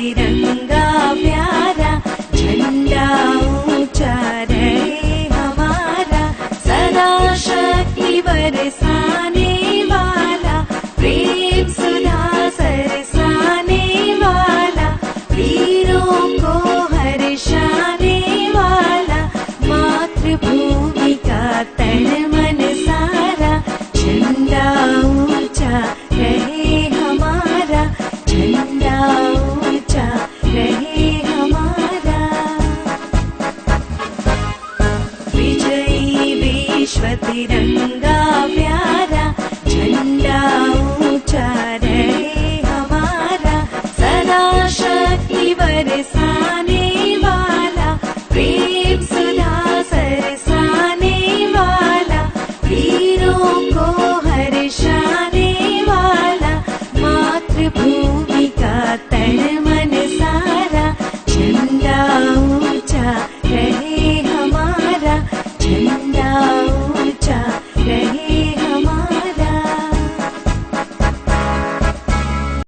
तिरंगा प्यारा, झंडा ऊंचा रहे हमारा, सदा शक्ति बरसाने वाला, प्रेम सुधा सरसाने वाला, वीरों को हर्षाने वाला, मातृभूमि का तन मन सारा, झंडा ऊंचा रहे हमारा, झंडा ऊंचा रहे हमारा। विजयी विश्व तिरंगा प्यारा, झंडा ऊंचा रहे हमारा, सदा शक्ति बरसाने